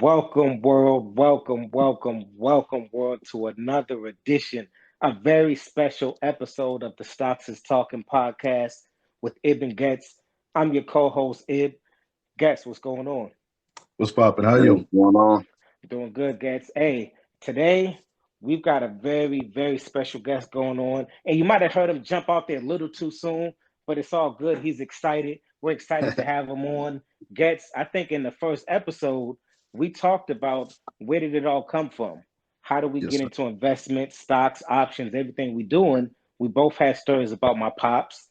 Welcome, world. Welcome, world, to another edition, a very special episode of the Stocks is Talking podcast with Ib and Getz. I'm your co-host, Ib. Getz, what's going on? What's poppin'? How Hey, what's you? going on? Doing good, Getz. Hey, today we've got a very special guest going on, and you might have heard him jump out there a little too soon, but it's all good. He's excited. We're excited to have him on. Getz, I think in the first episode, we talked about where did it all come from? How do we Yes, get sir. into investments, stocks, options, everything we doing? We both had stories about my pops.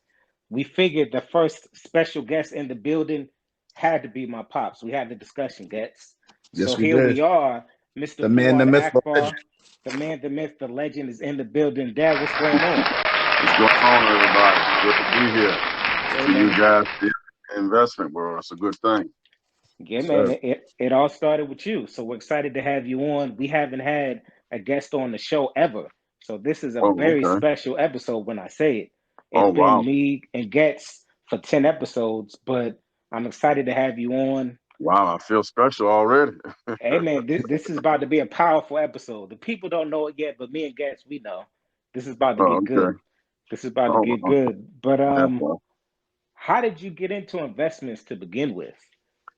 We figured the first special guest in the building had to be my pops. We had the discussion, Getz. So Yes, we here we did. are, Mr. The man, the Fuad myth, the Akbar, legend. the man, the myth, the legend is in the building. Dad, what's going on? What's going on, everybody? Good to be here. Hey, See you man. guys in the investment world. It's a good thing. Yeah, Yes, man. sir. It all started with you. So we're excited to have you on. We haven't had a guest on the show ever. So this is a Oh, very okay. special episode when I say it. Oh, It's been wow. me and Getz for 10 episodes, but I'm excited to have you on. Wow, I feel special already. Hey, man, this is about to be a powerful episode. The people don't know it yet, but me and Getz, we know. This is about to Oh, get good. okay. This is about to Oh, get wow. good. But That's a, how did you get into investments to begin with?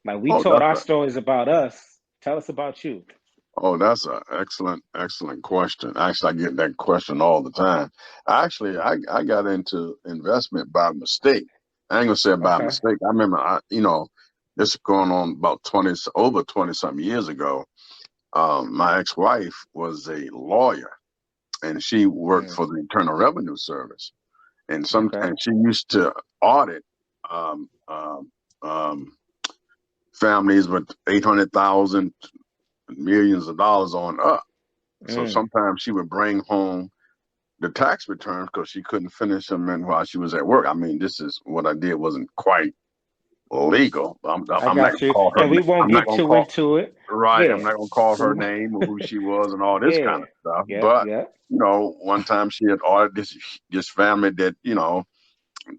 Like we oh, told that's our a, stories about us. Tell us about you. that's an excellent question. Actually, I get that question all the time. I got into investment by mistake. I ain't gonna say by Okay. mistake. I remember, this is going on about over 20 something years ago. My ex-wife was a lawyer and she worked Mm, for the Internal Revenue Service. okay. And she used to audit um, um, um, families with 800,000 millions of dollars on up. So Mm, sometimes she would bring home the tax returns because she couldn't finish them in while she was at work. I mean, this is what I did wasn't quite legal. I I'm not got gonna you. call her. And we won't I'm not get gonna too call. into it. Right. I'm Yeah. not gonna call her We- name or who she was and all this kind yeah. of stuff. Yeah. But Yeah. one time she had ordered this family that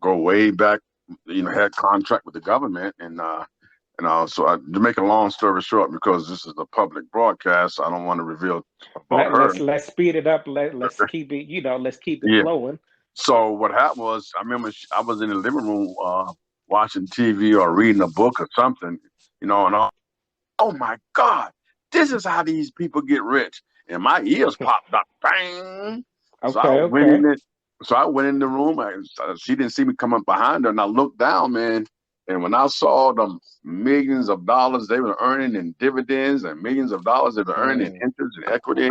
go way back. Had contract with the government, and to make a long story short, because this is a public broadcast, I don't want to reveal about Let, her. let's speed it up. Let's keep it, let's keep it Yeah. flowing. So what happened was, I remember I was in the living room watching TV or reading a book or something, and oh my God, this is how these people get rich. And my ears popped up, bang. So I Okay, went okay. in it. So I went in the room. She didn't see me come up behind her, and I looked down, man. And when I saw them millions of dollars they were earning in dividends and millions of dollars they were earning in Mm, interest and equity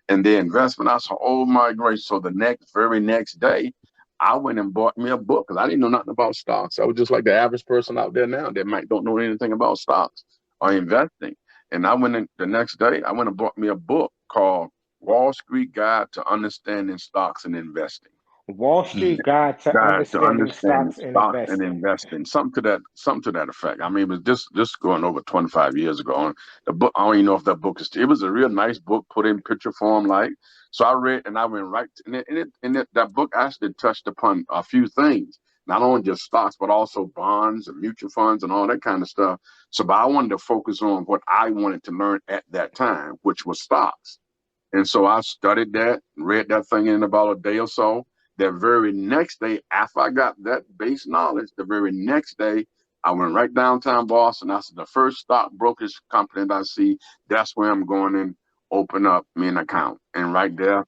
and their investment, I saw, oh my grace. So the very next day, I went and bought me a book because I didn't know nothing about stocks. I was just like the average person out there now that might don't know anything about stocks or investing. And I went in the next day, I went and bought me a book called Wall Street Guide to Understanding Stocks and Investing. Wall Mm. Street Guide to Guide to Understanding understanding Stocks and stocks and Investing. investing, something to that effect. I mean, it was just going over 25 years ago. And the book, I don't even know if that book is. It was a real nice book, put in picture form, like. So I read, and I went right, that book actually touched upon a few things, not only just stocks, but also bonds and mutual funds and all that kind of stuff. So, but I wanted to focus on what I wanted to learn at that time, which was stocks. And so I studied that, read that thing in about a day or so. The very next day, after I got that base knowledge, the very next day, I went right downtown Boston. I said, the first stock brokerage company that I see, that's where I'm going and open up me an account. And right there,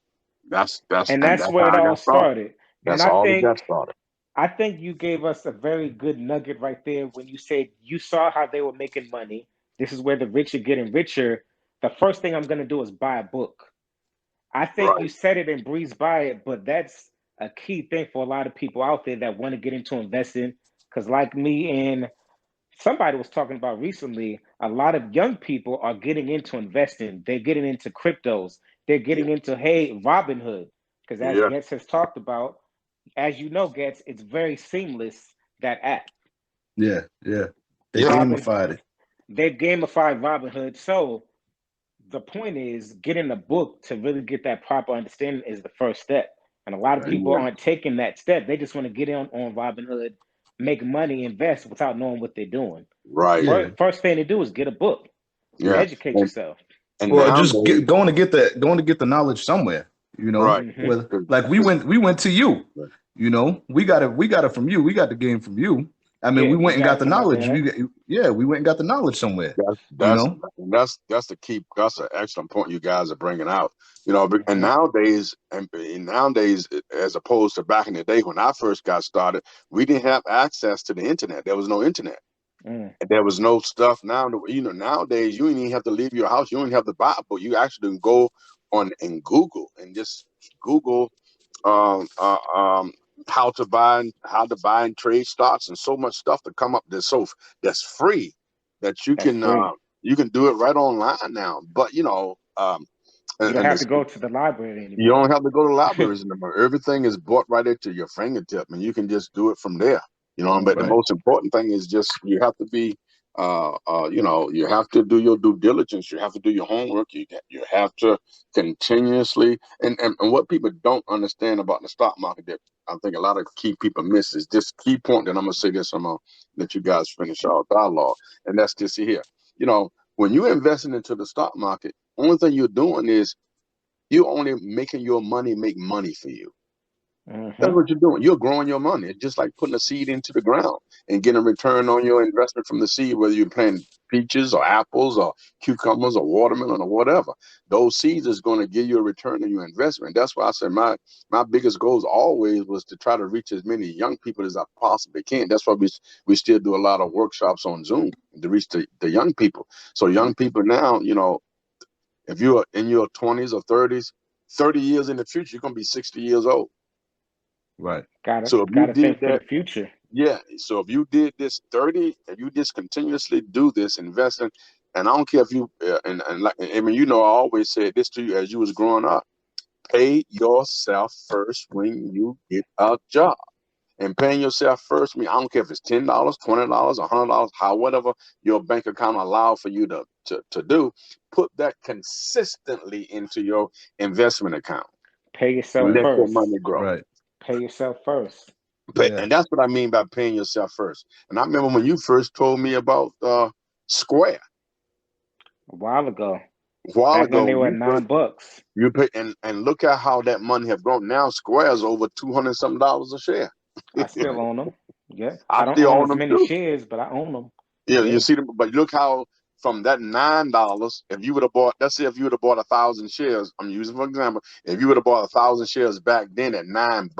And and that's that's where it how I all got started. started. And That's all it got started. I think you gave us a very good nugget right there when you said you saw how they were making money. This is where the rich are getting richer. The first thing I'm going to do is buy a book. I think you Right. said it and breezed by it, but that's a key thing for a lot of people out there that want to get into investing. Because, like me and somebody was talking about recently, a lot of young people are getting into investing. They're getting into cryptos. They're getting into, hey, Robinhood. Because as Yeah. Getz has talked about, as you know, Getz, it's very seamless, that app. Yeah, yeah. They Yeah. Robin, gamified it. they've gamified Robinhood. So the point is getting a book to really get that proper understanding is the first step. And a lot of Right. people Yeah. aren't taking that step. They just want to get on Robinhood, make money, invest without knowing what they're doing. Right. Yeah. First thing to do is get a book. Yeah. Educate yourself. And Well, just nowadays, going to get the knowledge somewhere. You know, right. Mhm. with like we went to you. Right. You know, we got it from you. We got the game from you. I mean, Yeah, we we went and got got it the from my knowledge. dad. We went and got the knowledge somewhere. You That's know, that's the key. That's an excellent point you guys are bringing out. You know, and Mhm. nowadays, as opposed to back in the day when I first got started, we didn't have access to the internet. There was no internet. Mm. And there was no stuff now. You know, nowadays you didn't even have to leave your house. You don't even have to buy a book. You actually can go on and Google and just Google um, uh, um, how to buy and trade stocks and so much stuff to come up that's free that That's free. you can do it right online now. But You don't and have to it's, go to the library you anymore. don't have to go to libraries anymore. Everything is brought right into your fingertip, and you can just do it from there. You know, but the Mhm. right? most important thing is just you have to be, you have to do your due diligence. You have to do your homework. You have to continuously, and what people don't understand about the stock market that I think a lot of key people miss is this key point that I'm gonna say this. I'm gonna let you guys finish our dialogue, and that's this here. You know, when you're investing into the stock market, only thing you're doing is you're only making your money make money for you. That's Mhm. what you're doing. You're growing your money. It's just like putting a seed into the ground and getting a return on your investment from the seed, whether you're planting peaches or apples or cucumbers or watermelon or whatever. Those seeds is going to give you a return on your investment. That's why I said my biggest goals always was to try to reach as many young people as I possibly can. That's why we still do a lot of workshops on Zoom to reach the young people. So young people now, if you're in your 20s or 30s, 30 years in the future, you're going to be 60 years old. Right. Gotta So if you gotta did think for the that, future. yeah. So if you did this 30, if you just continuously do this investing, and I don't care if you, and like, I mean, I always said this to you as you was growing up, pay yourself first when you get a job. And paying yourself first, I don't care if it's $10, $20, $100, how whatever your bank account allow for you to do, put that consistently into your investment account. Pay yourself Let your first. money grow. Right. Pay yourself first. Yeah. And that's what I mean by paying yourself first. And I remember when you first told me about Square A while ago. a while Back when ago. they When were you first $9. you pay and look at how that money have grown. Now Square is over $200 something a share. I still Right. own them. Yeah. I I don't still own own as them many too. shares, but I own them. Yeah, you Yeah. see them, but look how from that $9, if you would have bought, let's say if you would have bought 1,000 shares, I'm using for example, if you would have bought 1,000 shares back then at $9,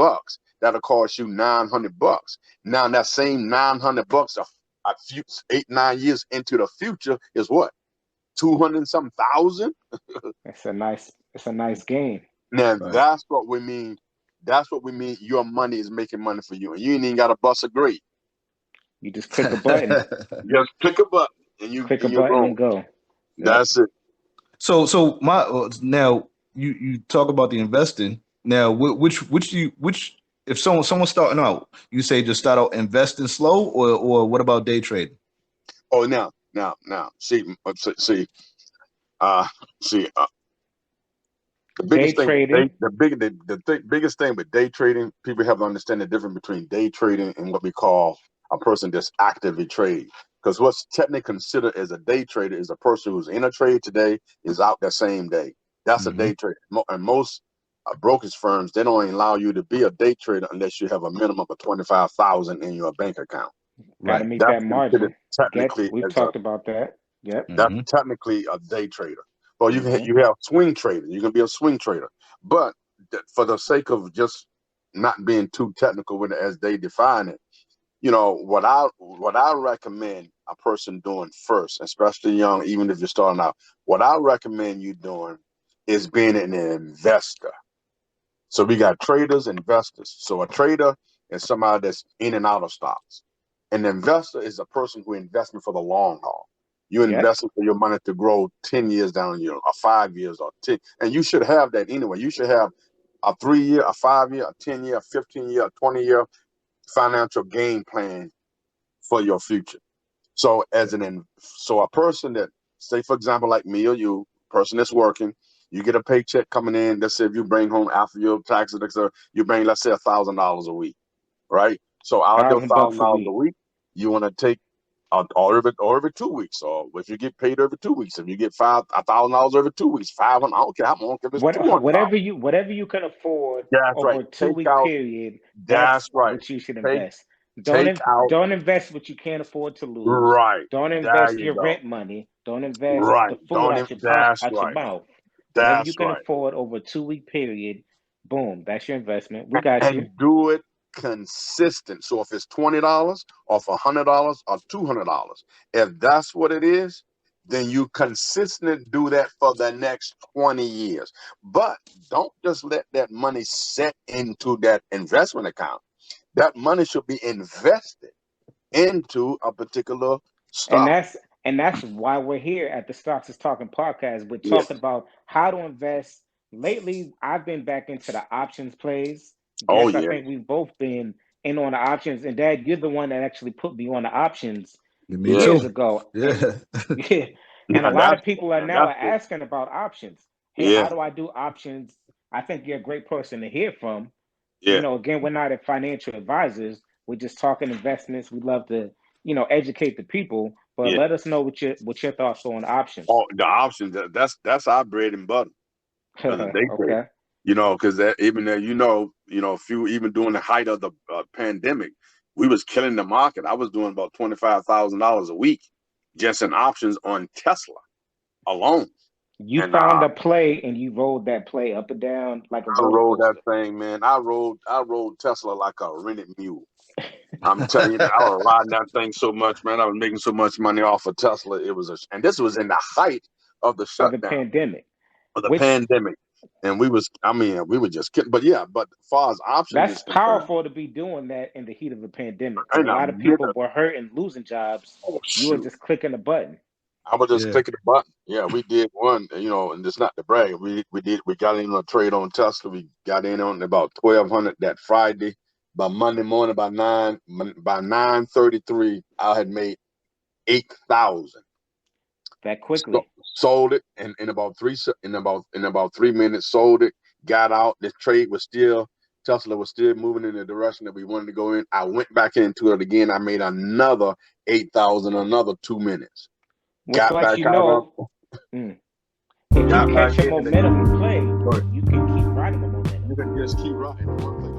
that'll cost you $900. Now that same $900 a few 8, 9 years into the future is what 200 something thousand. It's a nice game. Now Right. that's what we mean. That's what we mean. Your money is making money for you, and you ain't even got to bust a grade. You just click a button, Just click a button, click a and you're button growing. and go. Yep. That's it. so my now you talk about the investing. Now, which if someone's starting out, you say just start out investing slow, or what about day trading? Oh, now, uh, see, the Day biggest thing with trading. biggest thing with day trading, people have to understand the difference between day trading and what we call a person that's actively trade. Because what's technically considered as a day trader is a person who's in a trade today is out that same day. That's a Hmm. day trader. And most brokerage firms, they don't allow you to be a day trader unless you have a minimum of 25,000 in your bank account. Got to Right. meet that That's considered margin. technically We've as a talked about that. Yep. that's Hmm. technically a day trader. Well, Hmm. you have swing traders. You can be a swing trader, but for the sake of just not being too technical with it as they define it, what I recommend a person doing first, especially young, even if you're starting out, what I recommend you doing is being an investor. So we got traders, investors. So a trader is somebody that's in and out of stocks. An investor is a person who invests for the long haul. You Yep. invest for your money to grow 10 years down the year, or 5 years, or 10. And you should have that anyway. You should have a 3 year, a 5 year, a 10 year, a 15 year, a 20 year financial game plan for your future. So so a person that, say for example, like me or you, person that's working, you get a paycheck coming in. Let's say if you bring home after your taxes, etc., you bring, let's say, $1,000 a week, right? So out of your $1,000 thousand a dollars a week. week, you want to take or every 2 weeks, or if you get paid every 2 weeks, if you get $5,000 every 2 weeks, 500. I don't care how much, if it's $200. Whatever you can afford That's over right. a 2 week period, That's that's right. what you should Take invest. take out. Don't invest what you can't afford to lose. Right. Don't There invest you your go. rent money. Don't invest Right. the food That's out your right. mouth. Whatever you That's can right. afford over a 2 week period, boom, that's your investment. We got you. And do it consistent. So if it's $20 or for $100 or $200, if that's what it is, then you consistently do that for the next 20 years. But don't just let that money set into that investment account. That money should be invested into a particular And stock. that's why we're here at the Stocks is Talking podcast. We're Yeah. talking about how to invest. Lately, I've been back into the options plays. Oh Guess I yeah. think we've both been in on the options. And Dad, you're the one that actually put me on the options Me Yeah. years too. ago. Yeah. Yeah, and a And lot of that's people are and now that's it. asking about options. Hey, Yeah. how do I do options? I think you're a great person to hear from. Yeah. Again, we're not financial advisors. We're just talking investments. We love to, educate the people. But Yeah. let us know what your thoughts are on options. Oh, the options. That's our bread and butter as a day trader. Okay. Because that even there, few even during the height of the pandemic, we was killing the market. I was doing about $25,000 a week just in options on Tesla alone. You And found a play and you rolled that play up and down like a I roller rode that coaster. thing, man. I rode Tesla like a rented mule. I'm telling you, I was riding that thing so much, man. I was making so much money off of Tesla. And this was in the height of the Of the shutdown pandemic, of the which pandemic. And we were just kidding. But yeah, but as far as options that's is concerned, powerful to be doing that in the heat of a pandemic because in a a lot of people minute, were hurting, losing jobs. oh You were shoot, just clicking a button. I was just Yeah. clicking the button. Yeah, we did one, and it's not to brag. We got in on a trade on Tesla. We got in on about 1,200 that Friday. By Monday morning, by 9:33, I had made 8,000. That quickly. Sold it in about 3 minutes. Sold it, got out. The trade was still Tesla was still moving in the direction that we wanted to go in. I went back into it again. I made another 8,000, another 2 minutes. Which Got lets back you out know, on. if you Got back catch a in momentum play, again. you can keep riding the You momentum. can just keep riding. One thing